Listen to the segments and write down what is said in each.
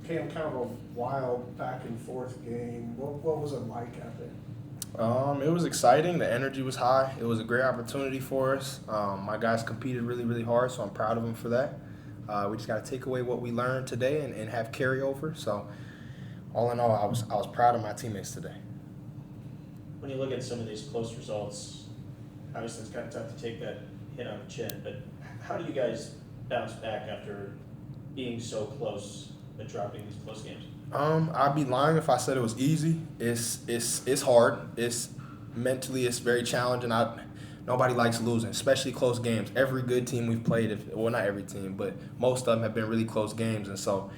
Cam, kind of a wild back and forth game. What was it like out there? It was exciting. The energy was high. It was a great opportunity for us. My guys competed really, really hard, so I'm proud of them for that. We just got to take away what we learned today and have carryover. So, all in all, I was proud of my teammates today. When you look at some of these close results, obviously it's kind of tough to take that hit on the chin, but how do you guys bounce back after being so close but dropping these close games? I'd be lying if I said it was easy. It's hard. It's mentally very challenging. Nobody likes losing, especially close games. Every good team we've played, well, not every team, but most of them have been really close games. And so,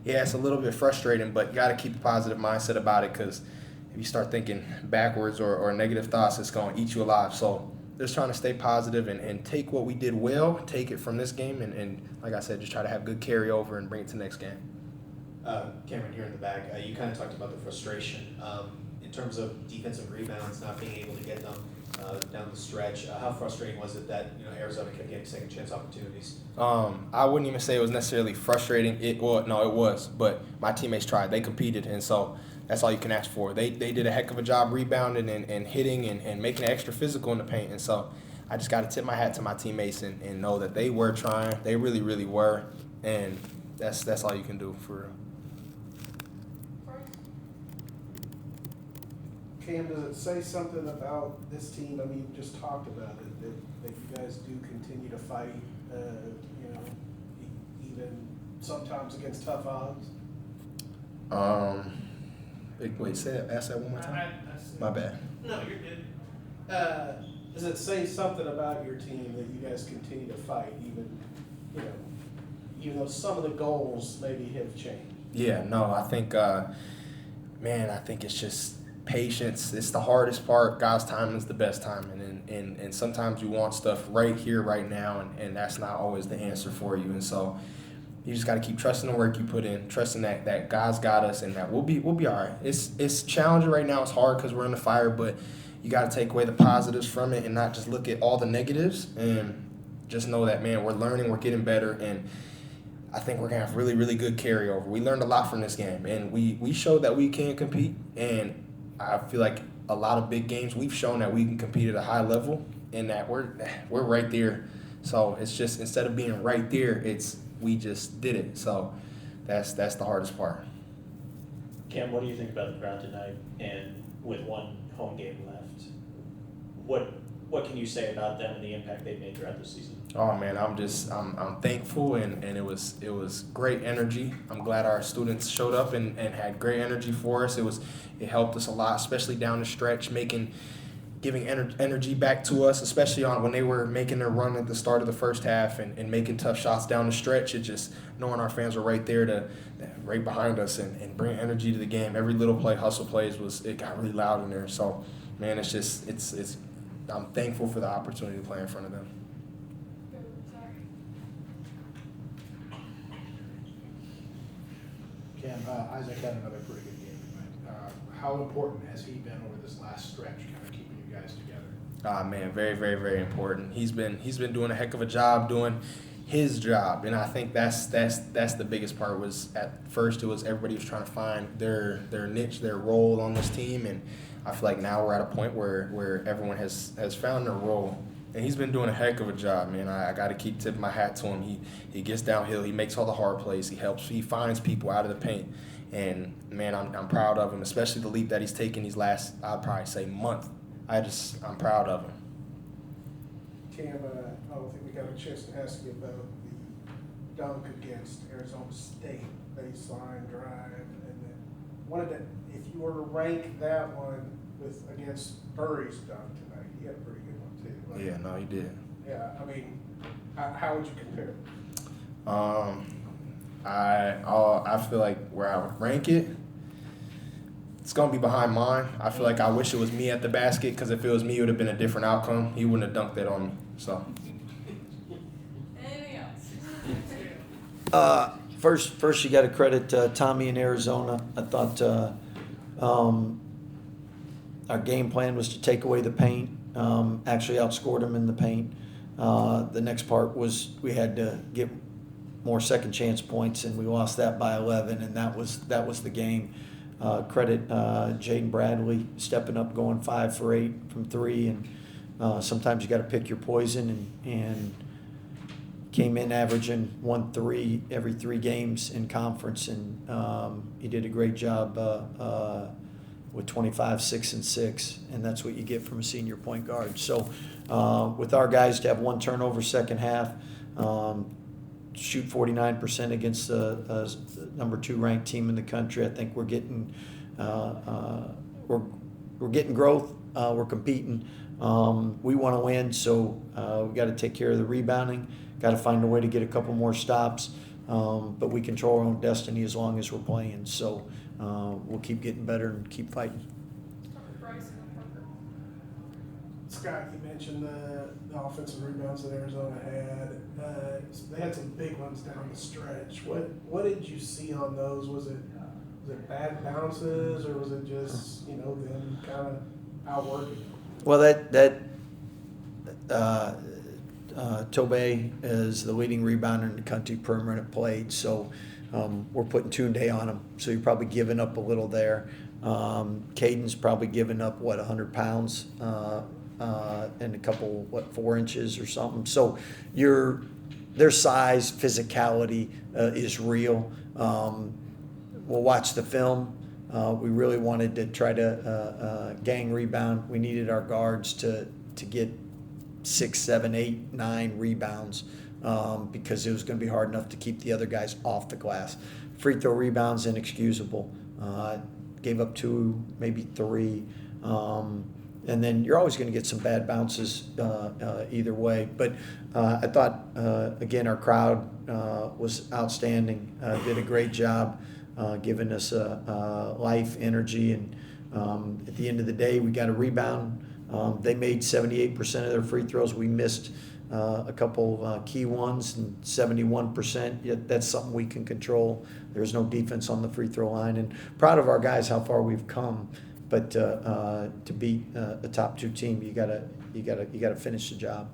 yeah, it's a little bit frustrating, but you got to keep a positive mindset about it, because if you start thinking backwards or negative thoughts, it's going to eat you alive. So just trying to stay positive and take what we did well, take it from this game, and like I said, just try to have good carryover and bring it to the next game. Cameron, here in the back, you kind of talked about the frustration in terms of defensive rebounds, not being able to get them down the stretch. How frustrating was it that Arizona kept getting second chance opportunities? I wouldn't even say it was necessarily frustrating. It was, but my teammates tried. They competed, and so that's all you can ask for. They did a heck of a job rebounding and hitting and making it extra physical in the paint, and so I just got to tip my hat to my teammates and know that they were trying. They really, really were, and that's all you can do for real. Cam, does it say something about this team? I mean, you just talked about it, that you guys do continue to fight, even sometimes against tough odds? Wait, ask that one more time. My bad. No, you're good. Does it say something about your team that you guys continue to fight, even though some of the goals maybe have changed? Yeah, no, I think, I think it's just patience. It's the hardest part. God's timing is the best timing, and sometimes you want stuff right here, right now, and that's not always the answer for you. And so you just got to keep trusting the work you put in, trusting that God's got us, and that we'll be all right. It's challenging right now. It's hard because we're in the fire, but you got to take away the positives from it and not just look at all the negatives, and just know that, man, we're learning, we're getting better, and I think we're going to have really, really good carryover. We learned a lot from this game, and we showed that we can compete, and I feel like a lot of big games we've shown that we can compete at a high level, and that we're right there. So it's just, instead of being right there, we just did it. So that's the hardest part. Cam, what do you think about the crowd tonight? And with one home game left, what can you say about them and the impact they've made throughout the season? Oh man, I'm thankful, and it was great energy. I'm glad our students showed up and had great energy for us. It helped us a lot, especially down the stretch, giving energy back to us, especially when they were making their run at the start of the first half and making tough shots down the stretch. It just, knowing our fans were right there right behind us and bring energy to the game. Every little play, hustle plays, it got really loud in there. So man, it's I'm thankful for the opportunity to play in front of them. Cam, Isaac had another pretty good game tonight. How important has he been over this last stretch, kind of keeping you guys together? Man, very, very, very important. He's been doing a heck of a job doing his job, and I think that's the biggest part. Was at first it was everybody was trying to find their niche, their role on this team, and I feel like now we're at a point where everyone has found their role. And he's been doing a heck of a job, man. I got to keep tipping my hat to him. He gets downhill. He makes all the hard plays. He helps. He finds people out of the paint. And, man, I'm proud of him, especially the leap that he's taken these last, I'd probably say, month. I'm proud of him. Cam, I don't think we got a chance to ask you about the dunk against Arizona State, baseline drive. And then wanted to, if you were to rank that one against Burry's dunk tonight, he had a pretty good one too. Like, Yeah, no, he did. Yeah, I mean, how would you compare? I feel like where I would rank it, it's gonna be behind mine. I feel like I wish it was me at the basket, because if it was me, it would have been a different outcome. He wouldn't have dunked that on me. So. Anything else? First, you got to credit Tommy in Arizona. I thought our game plan was to take away the paint. Actually outscored him in the paint. The next part was we had to get more second chance points, and we lost that by 11, and that was the game. Credit Jaden Bradley stepping up, going 5 for 8 from 3, and sometimes you got to pick your poison, and came in averaging 1-3 every 3 games in conference, and he did a great job with 25, 6, and 6, and that's what you get from a senior point guard. So with our guys to have 1 turnover second half, shoot 49% against the number 2 ranked team in the country, I think we're getting we're getting growth. We're competing. We want to win, so we got to take care of the rebounding. Got to find a way to get a couple more stops, but we control our own destiny as long as we're playing. So we'll keep getting better and keep fighting. Scott, you mentioned the offensive rebounds that Arizona had. They had some big ones down the stretch. What did you see on those? Was it bad bounces, or was it just them kind of outworking? Well, Tobey is the leading rebounder in the country per minute played, so we're putting 2-day on him. So you're probably giving up a little there. Caden's probably giving up 100 pounds and a couple 4 inches or something. So their size, physicality is real. We'll watch the film. We really wanted to try to gang rebound. We needed our guards to get 6, 7, 8, 9 rebounds because it was going to be hard enough to keep the other guys off the glass. Free throw rebounds, inexcusable. Gave up 2, maybe 3. And then you're always going to get some bad bounces either way. But I thought, again, our crowd was outstanding, did a great job giving us life, energy. And at the end of the day, we got a rebound. They made 78% of their free throws. We missed a couple key ones, and 71%. Yet that's something we can control. There's no defense on the free throw line. And proud of our guys, how far we've come. But to beat a top 2 team, you gotta finish the job.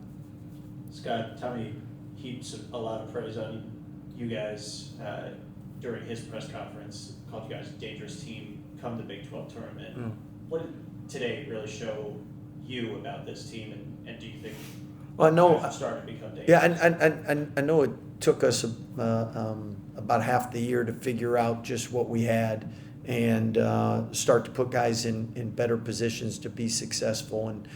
Scott, Tommy heaps a lot of praise on you guys during his press conference. Called you guys a dangerous team. Come to the Big 12 tournament. What did today really show you about this team, and do you think? Well, no, starting to become dangerous? yeah, I know it took us about half the year to figure out just what we had and start to put guys in better positions to be successful. And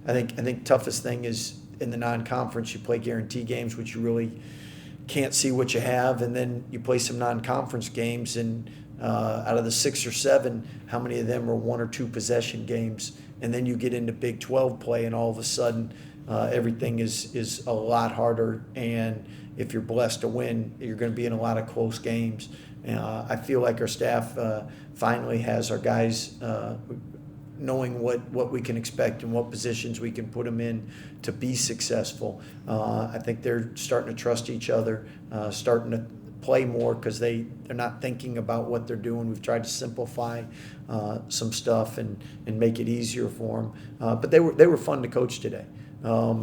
I think toughest thing is in the non-conference, you play guarantee games, which you really can't see what you have, and then you play some non-conference games, and out of the 6 or 7, how many of them are 1 or 2 possession games? And then you get into Big 12 play, and all of a sudden everything is a lot harder, and if you're blessed to win, you're going to be in a lot of close games. I feel like our staff finally has our guys knowing what we can expect and what positions we can put them in to be successful. I think they're starting to trust each other, starting to play more because they're not thinking about what they're doing. We've tried to simplify some stuff and make it easier for them. But they were fun to coach today.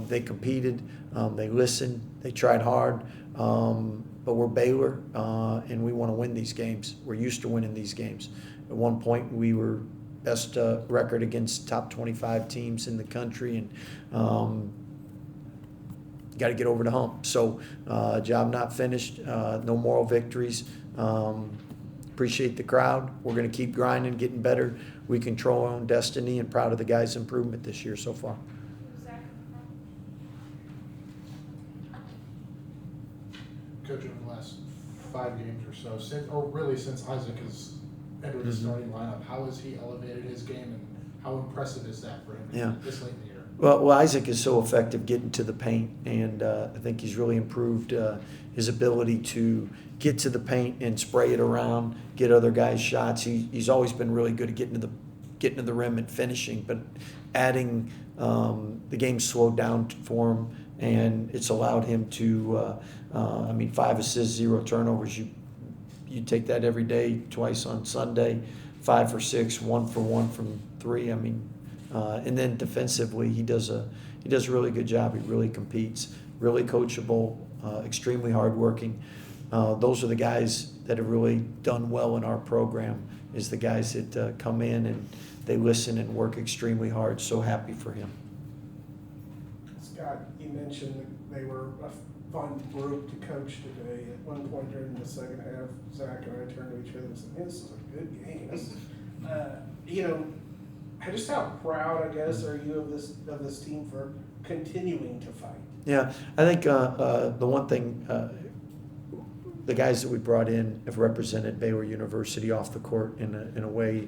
They competed, they listened, they tried hard. But we're Baylor, and we want to win these games. We're used to winning these games. At one point, we were best record against top 25 teams in the country, and got to get over the hump. So, job not finished. No moral victories. Appreciate the crowd. We're going to keep grinding, getting better. We control our own destiny, and proud of the guys' improvement this year so far. Coach, over the last 5 games or so, since Isaac has entered the starting lineup, how has he elevated his game, and how impressive is that for him this late in the year? Well, Isaac is so effective getting to the paint, and I think he's really improved his ability to get to the paint and spray it around, get other guys shots. He's always been really good at getting to the rim and finishing, but adding the game slowed down for him, and it's allowed him to 5 assists, 0 turnovers. You take that every day, twice on Sunday, 5 for 6, 1 for 1 from 3. And then defensively, he does a really good job. He really competes, really coachable. extremely hardworking. Those are the guys that have really done well in our program, is the guys that come in and they listen and work extremely hard. So happy for him. Scott, you mentioned that they were a fun group to coach today. At one point during the second half, Zach and I turned to each other and said, "Man, this is a good game." Just how proud, I guess, are you of this team for continuing to fight? Yeah, I think the one thing, the guys that we brought in have represented Baylor University off the court in a way,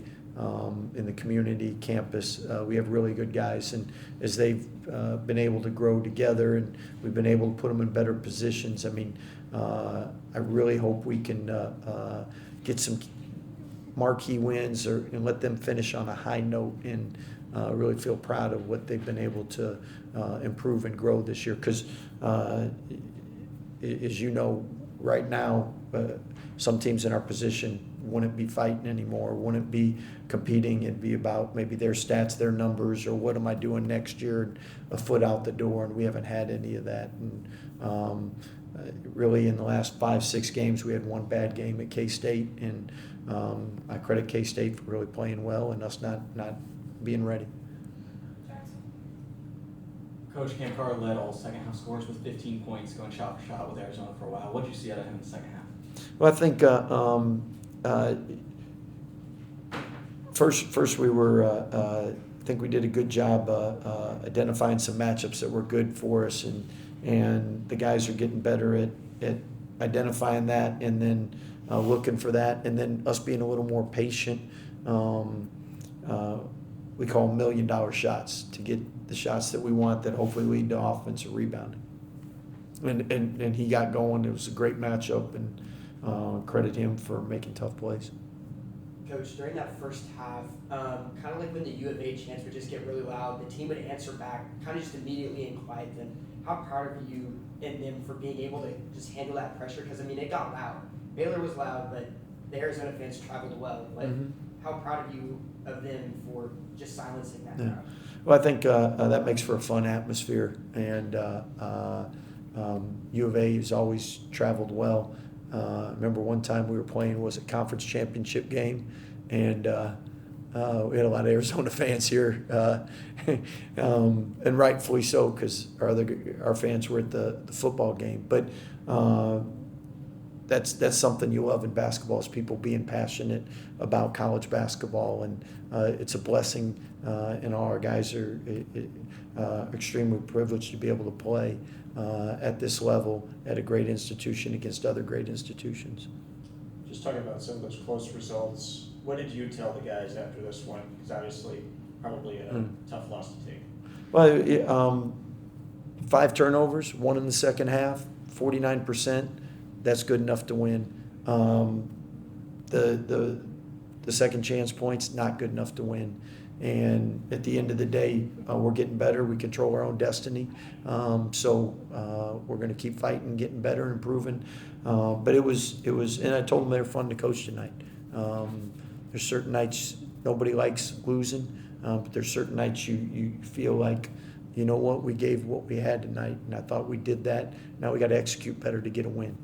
in the community campus. We have really good guys, and as they've been able to grow together and we've been able to put them in better positions, I mean, I really hope we can get some marquee wins and let them finish on a high note, and really feel proud of what they've been able to improve and grow this year. Because as you know, right now, some teams in our position wouldn't be fighting anymore, wouldn't be competing. It'd be about maybe their stats, their numbers, or what am I doing next year, and a foot out the door, and we haven't had any of that. And really in the last 5-6 games, we had one bad game at K-State, and I credit K-State for really playing well and us not being ready. Coach Cam Carr led all second half scores with 15 points, going shot for shot with Arizona for a while. What did you see out of him in the second half? Well, I think first we were I think we did a good job identifying some matchups that were good for us, and the guys are getting better at identifying that, and then looking for that, and then us being a little more patient. We call them $1 million shots, to get the shots that we want that hopefully lead to offensive rebounding. And he got going. It was a great matchup, and credit him for making tough plays. Coach, during that first half, kind of like when the U of A chants would just get really loud, the team would answer back kind of just immediately and quiet them. How proud are you and them for being able to just handle that pressure? Because, I mean, it got loud. Baylor was loud, but the Arizona fans traveled well. Like, how proud are you of them for just silencing that crowd? Well, I think that makes for a fun atmosphere, and U of A has always traveled well. I remember one time we were playing, was a conference championship game, and we had a lot of Arizona fans here, and rightfully so, because our fans were at the football game. But that's something you love in basketball, is people being passionate about college basketball, and it's a blessing, and all our guys are extremely privileged to be able to play at this level at a great institution against other great institutions. Just talking about some of those close results, what did you tell the guys after this one? Because obviously, probably a tough loss to take. Well, 5 turnovers, 1 in the second half, 49%. That's good enough to win. The second chance points, not good enough to win. And at the end of the day, we're getting better. We control our own destiny. So we're going to keep fighting, getting better, and improving. But it was, and I told them they were fun to coach tonight. There's certain nights nobody likes losing, but there's certain nights you feel like, you know what, we gave what we had tonight, and I thought we did that. Now we got to execute better to get a win.